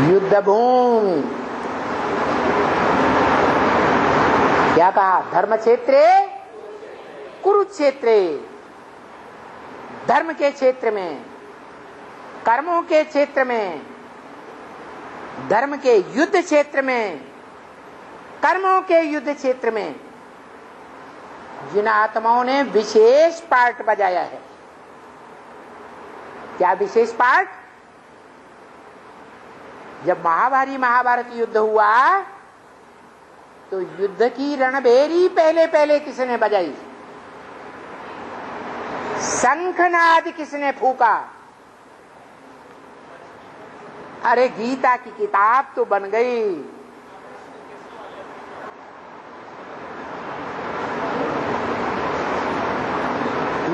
युद्ध भूमि क्या कहा? धर्म क्षेत्रे कुरुक्षेत्रे। धर्म के क्षेत्र में, कर्मों के क्षेत्र में, धर्म के युद्ध क्षेत्र में, कर्मों के युद्ध क्षेत्र में जिन आत्माओं ने विशेष पार्ट बजाया है। क्या विशेष पार्ट? जब महाभारत युद्ध हुआ तो युद्ध की रणभेरी पहले पहले किसने बजाई? शंखनाद किसने फूका? अरे गीता की किताब तो बन गई।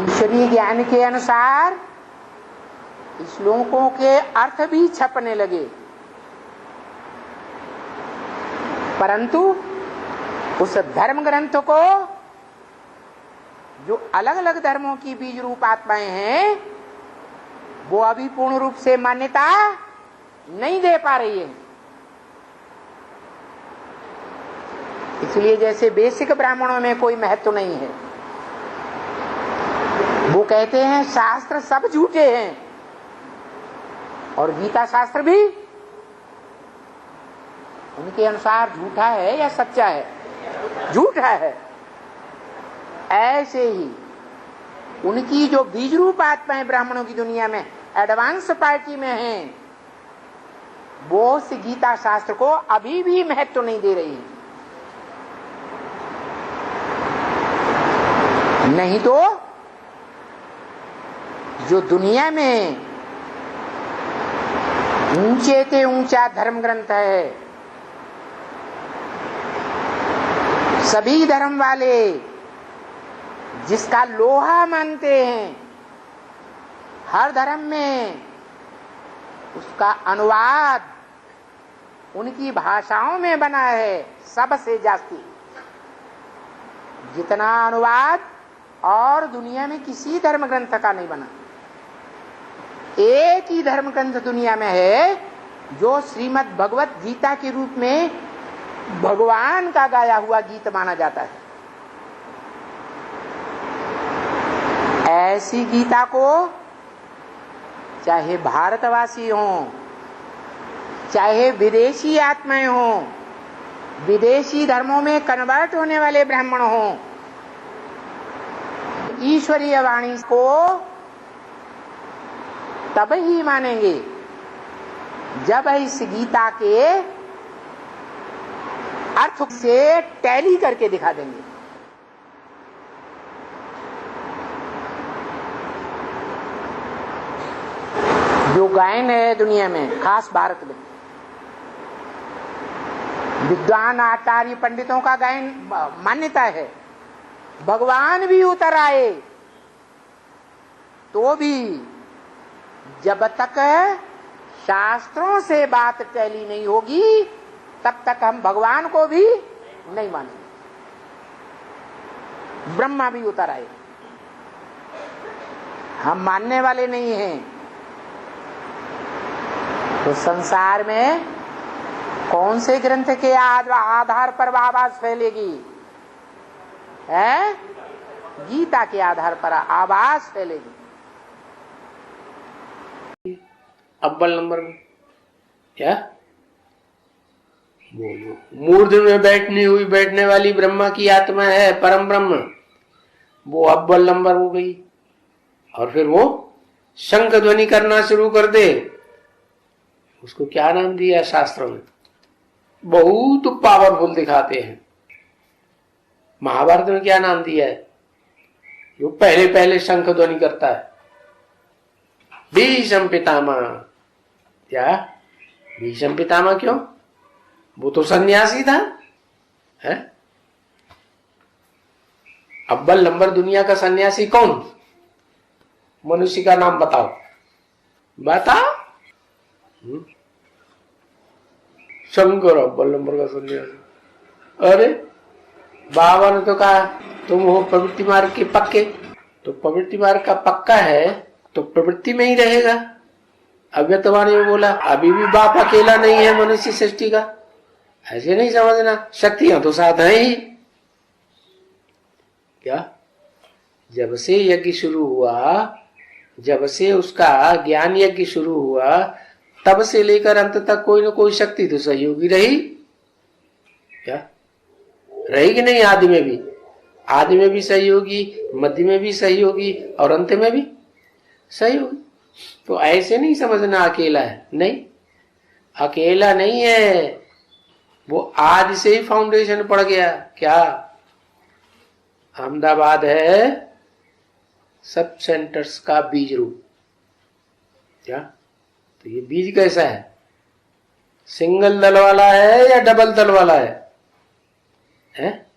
ईश्वरीय ज्ञान के अनुसार श्लोकों के अर्थ भी छपने लगे, परंतु उस धर्म ग्रंथ को जो अलग अलग धर्मों की बीज रूप आत्माएं हैं वो अभी पूर्ण रूप से मान्यता नहीं दे पा रही है। इसलिए जैसे बेसिक ब्राह्मणों में कोई महत्व नहीं है, वो कहते हैं शास्त्र सब झूठे हैं, और गीता शास्त्र भी उनके अनुसार झूठा है या सच्चा है? झूठा है। ऐसे ही उनकी जो बीज रूप आत्माएं ब्राह्मणों की दुनिया में एडवांस पार्टी में हैं, वो उस गीता शास्त्र को अभी भी महत्व नहीं दे रही है। नहीं तो जो दुनिया में ऊंचे से ऊंचा धर्म ग्रंथ है, सभी धर्म वाले जिसका लोहा मानते हैं, हर धर्म में उसका अनुवाद उनकी भाषाओं में बना है सबसे जास्ती। जितना अनुवाद और दुनिया में किसी धर्म ग्रंथ का नहीं बना। एक ही धर्म ग्रंथ दुनिया में है जो श्रीमद् भगवत गीता के रूप में भगवान का गाया हुआ गीत माना जाता है। ऐसी गीता को चाहे भारतवासी हों, चाहे विदेशी आत्माएं हों, विदेशी धर्मों में कन्वर्ट होने वाले ब्राह्मण हों, ईश्वरीय वाणी को तब ही मानेंगे जब इस गीता के अर्थ से टैली करके दिखा देंगे। जो गायन है दुनिया में, खास भारत में, विद्वान आचार्य पंडितों का गायन मान्यता है। भगवान भी उतर आए तो भी जब तक शास्त्रों से बात टैली नहीं होगी तब तक हम भगवान को भी नहीं मानेंगे। ब्रह्मा भी उतर आए, हम मानने वाले नहीं हैं। तो संसार में कौन से ग्रंथ के आधार पर आवाज फैलेगी? है गीता के आधार पर आवाज फैलेगी। अव्वल नंबर में क्या बोलो? मूर्ध में बैठने वाली ब्रह्मा की आत्मा है परम ब्रह्म, वो अव्वल नंबर हो गई। और फिर वो शंख ध्वनि करना शुरू कर दे, उसको क्या नाम दिया शास्त्रों में? बहुत पावरफुल दिखाते हैं। महाभारत में क्या नाम दिया है? जो पहले पहले शंख ध्वनि करता है, भीष्म पितामह। क्या भीष्म पितामह? क्यों? वो तो सन्यासी था, है? अव्वल नंबर दुनिया का सन्यासी कौन? मनुष्य का नाम बताओ, बताओ। शंकर अव्वल नंबर का सन्यासी। अरे बाबा ने तो कहा तुम हो प्रवृत्ति मार्ग के पक्के, तो प्रवृत्ति मार्ग का पक्का है तो प्रवृत्ति में ही रहेगा। अव्यक्तवाणी में बोला, अभी भी बाप अकेला नहीं है मनुष्य सृष्टि का, ऐसे नहीं समझना, शक्तियां तो साथ हैं ही। क्या जब से यज्ञ शुरू हुआ, जब से उसका ज्ञान यज्ञ शुरू हुआ, तब से लेकर अंत तक कोई न कोई शक्ति तो सहयोगी रही। क्या रही कि नहीं? आदि में भी, आदि में भी सहयोगी, मध्य में भी सहयोगी और अंत में भी सहयोगी। तो ऐसे नहीं समझना अकेला है, नहीं, अकेला नहीं है, वो आज से ही फाउंडेशन पड़ गया। क्या अहमदाबाद है सब सेंटर्स का बीज रूप। क्या तो ये बीज कैसा है? सिंगल दल वाला है या डबल दल वाला है?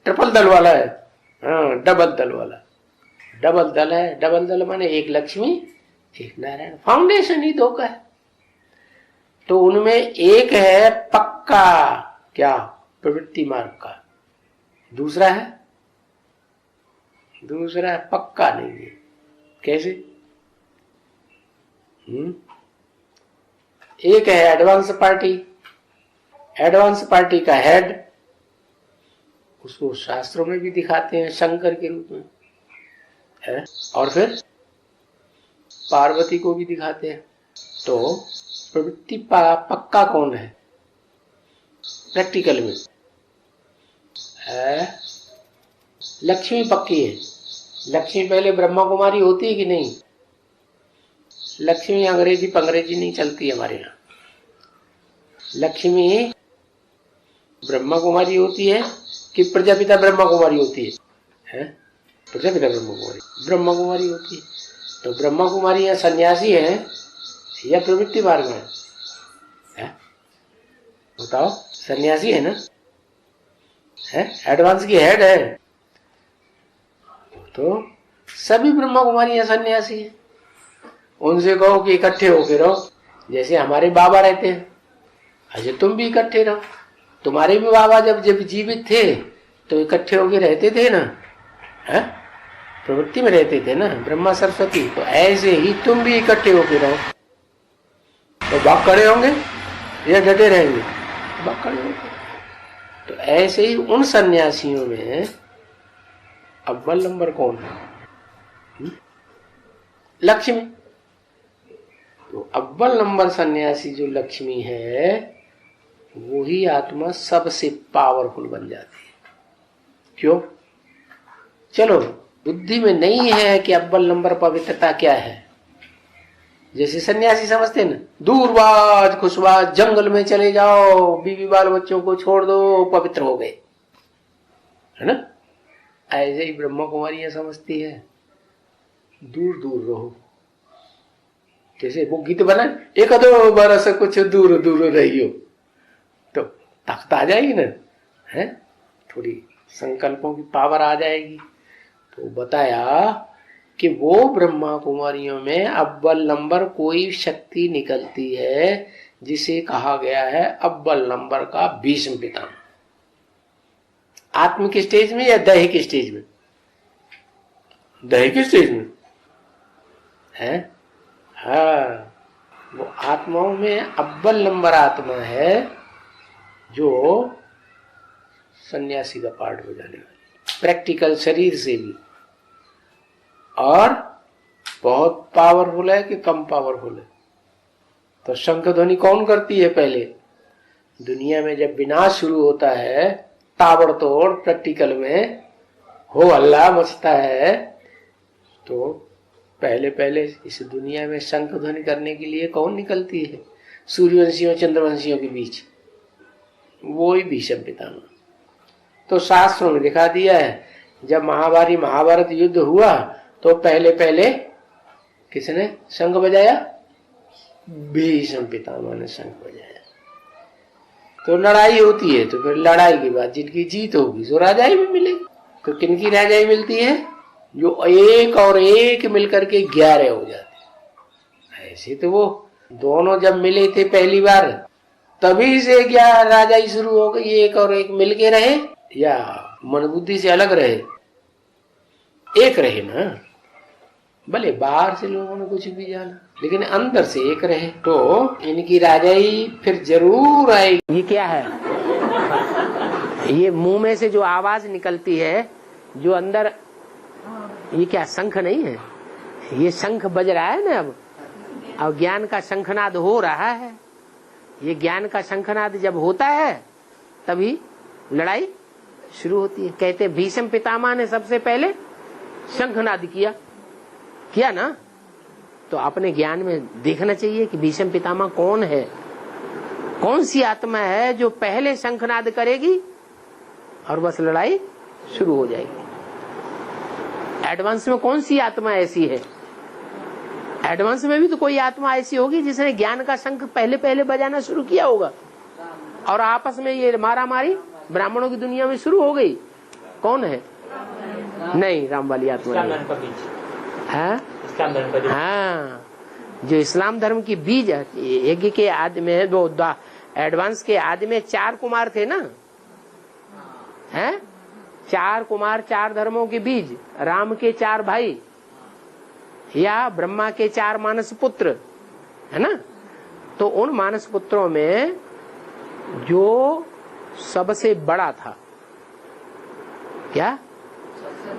ट्रिपल दल वाला है? हाँ, डबल दल वाला। डबल दल है, डबल दल माने एक लक्ष्मी एक नारायण, फाउंडेशन ही दो का है। तो उनमें एक है पक्का, क्या प्रवृत्ति मार्ग का, दूसरा है पक्का नहीं है। कैसे? एक है एडवांस पार्टी, एडवांस पार्टी का हेड, उसको शास्त्रों में भी दिखाते हैं शंकर के रूप में है, और फिर पार्वती को भी दिखाते हैं। तो प्रवृत्ति पक्का कौन है प्रैक्टिकल में? लक्ष्मी पक्की है। लक्ष्मी पहले ब्रह्मा कुमारी होती है कि नहीं? लक्ष्मी अंग्रेजी पंग्रेजी नहीं चलती हमारे यहाँ। लक्ष्मी ब्रह्मा कुमारी होती है कि प्रजापिता ब्रह्मा कुमारी होती है? प्रजापिता ब्रह्मा कुमारी होती है। तो ब्रह्मा कुमारी या सन्यासी है या प्रवृत्ति मार्ग में है? बताओ, सन्यासी है ना? है एडवांस की हेड है। तो सभी ब्रह्मा कुमारी या सन्यासी है। उनसे कहो कि इकट्ठे होके रहो, जैसे हमारे बाबा रहते हैं, अच्छा तुम भी इकट्ठे रहो। तुम्हारे भी बाबा जब जीवित थे तो इकट्ठे होके रहते थे ना, है? प्रवृत्ति में रहते थे ना, ब्रह्मा सरस्वती। तो ऐसे ही तुम भी इकट्ठे होके रहो। तो बाप खड़े होंगे या डटे रहेंगे? बाप खड़े होंगे। तो ऐसे ही उन सन्यासियों में अव्वल नंबर कौन है? लक्ष्मी। तो अव्वल नंबर सन्यासी जो लक्ष्मी है, वो ही आत्मा सबसे पावरफुल बन जाती है। क्यों? चलो बुद्धि में नहीं है कि अव्वल नंबर पवित्रता क्या है। जैसे सन्यासी समझते हैं ना, दूरबाज खुशबाज जंगल में चले जाओ, बीवी बाल बच्चों को छोड़ दो, पवित्र हो गए, है ना? ऐसे ही ब्रह्मा कुमारियां समझती है, दूर दूर रहो। जैसे वो गीत बना, एक दो बरस कुछ दूर दूर रहियो, तो ताकत आ जाएगी ना, है? थोड़ी संकल्पों की पावर आ जाएगी। तो बताया कि वो ब्रह्मा कुमारियों में अव्वल नंबर कोई शक्ति निकलती है जिसे कहा गया है अव्वल नंबर का भीष्म पितामह। आत्मिक स्टेज में या दैहिक स्टेज में? दैहिक स्टेज में है। हाँ, वो आत्माओं में अव्वल नंबर आत्मा है जो सन्यासी का पार्ट हो जाने वाली, प्रैक्टिकल शरीर से भी। और बहुत पावरफुल है कि कम पावरफुल है? तो शंख ध्वनि कौन करती है? पहले दुनिया में जब विनाश शुरू होता है, ताबड़तोड़ प्रैक्टिकल में हो हल्ला मचता है, तो पहले पहले इस दुनिया में शंख ध्वनि करने के लिए कौन निकलती है? सूर्यवंशियों चंद्रवंशियों के बीच वो ही भीष्म पितामह। तो शास्त्रों में दिखा दिया है, जब महाभारत युद्ध हुआ तो पहले पहले किसने शंख बजाया? भीष्म पितामह ने शंख बजाया। तो लड़ाई होती है, तो फिर लड़ाई के बाद जिनकी जीत होगी सो राजाई भी मिलेगी। तो किनकी राजाई मिलती है? जो एक और एक मिलकर के 11 हो जाते। ऐसे तो वो दोनों जब मिले थे पहली बार, तभी से 11 राजाई शुरू हो गई। एक और एक मिलके रहे या मन बुद्धि से अलग रहे? एक रहे ना। भले बाहर से लोगों ने कुछ भी जाना, लेकिन अंदर से एक रहे तो इनकी राजाई फिर जरूर आएगी। ये क्या है? ये मुंह में से जो आवाज निकलती है, जो अंदर, ये क्या शंख नहीं है? ये शंख बज रहा है ना अब ज्ञान का शंखनाद हो रहा है। ये ज्ञान का शंखनाद जब होता है तभी लड़ाई शुरू होती है। कहते हैं भीष्म पितामह ने सबसे पहले शंखनाद किया ना। तो अपने ज्ञान में देखना चाहिए कि भीष्म पितामह कौन है, कौन सी आत्मा है जो पहले शंखनाद करेगी और बस लड़ाई शुरू हो जाएगी। एडवांस में कौन सी आत्मा ऐसी है? एडवांस में भी तो कोई आत्मा ऐसी होगी जिसने ज्ञान का शंख पहले पहले बजाना शुरू किया होगा और आपस में ये मारा मारी ब्राह्मणों की दुनिया में शुरू हो गई। कौन है? नहीं, राम वाली आत्मा है। हाँ, जो इस्लाम धर्म की बीज यज्ञ के आदि में, वो एडवांस के आदि में 4 कुमार थे ना, हैं? 4 कुमार, 4 धर्मों के बीज, राम के 4 भाई या ब्रह्मा के 4 मानस पुत्र, है ना। तो उन मानस पुत्रों में जो सबसे बड़ा था, क्या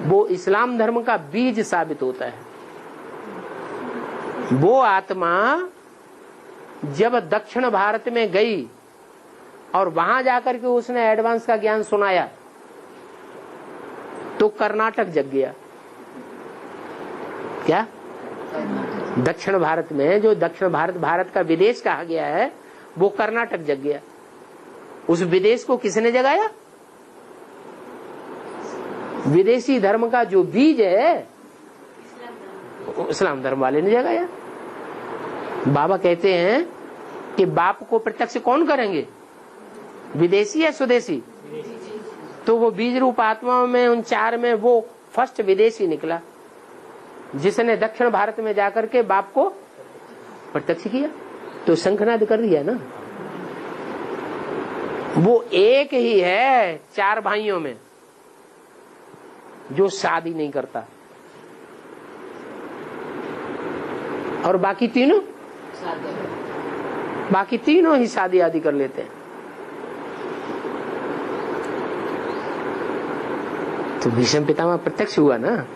वो इस्लाम धर्म का बीज साबित होता है। वो आत्मा जब दक्षिण भारत में गई और वहां जाकर के उसने एडवांस का ज्ञान सुनाया तो कर्नाटक जग गया। क्या? दक्षिण भारत में, जो दक्षिण भारत का विदेश कहा गया है, वो कर्नाटक जग गया। उस विदेश को किसने जगाया? विदेशी धर्म का जो बीज है इस्लाम धर्म वाले ने जगाया। बाबा कहते हैं कि बाप को प्रत्यक्ष कौन करेंगे, विदेशी या स्वदेशी? तो वो बीज रूप आत्माओं में, उन 4 में वो फर्स्ट विदेशी निकला जिसने दक्षिण भारत में जाकर के बाप को प्रत्यक्ष किया, तो शंखनाद कर दिया ना। वो एक ही है 4 भाइयों में जो शादी नहीं करता, और बाकी तीनों ही शादी आदि कर लेते हैं। तो भीष्म पितामह प्रत्यक्ष हुआ ना,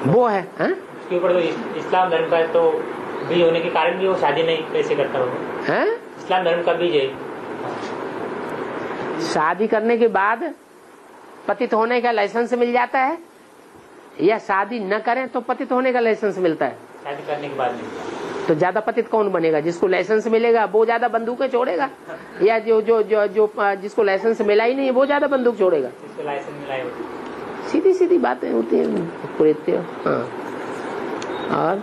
वो है। उसके ऊपर तो इस्लाम धर्म का तो बीज होने के कारण भी वो शादी नहीं कैसे करता होगा? हैं? इस्लाम धर्म का बीज है। शादी करने के बाद पतित होने का लाइसेंस मिल जाता है, या शादी न करें तो पतित होने का लाइसेंस मिलता है? शादी करने के बाद मिलता है। तो ज्यादा पतित कौन बनेगा? जिसको लाइसेंस मिलेगा वो ज्यादा बंदूकें छोड़ेगा, या जो जो जो जो जिसको लाइसेंस मिला ही नहीं वो ज्यादा बंदूक छोड़ेगा? जिसको लाइसेंस मिला है। सीधी सीधी बातें होती हैं। हाँ। और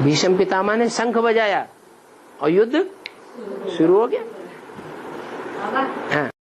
भीष्म पितामह ने शंख बजाया और युद्ध शुरू हो गया। हाँ।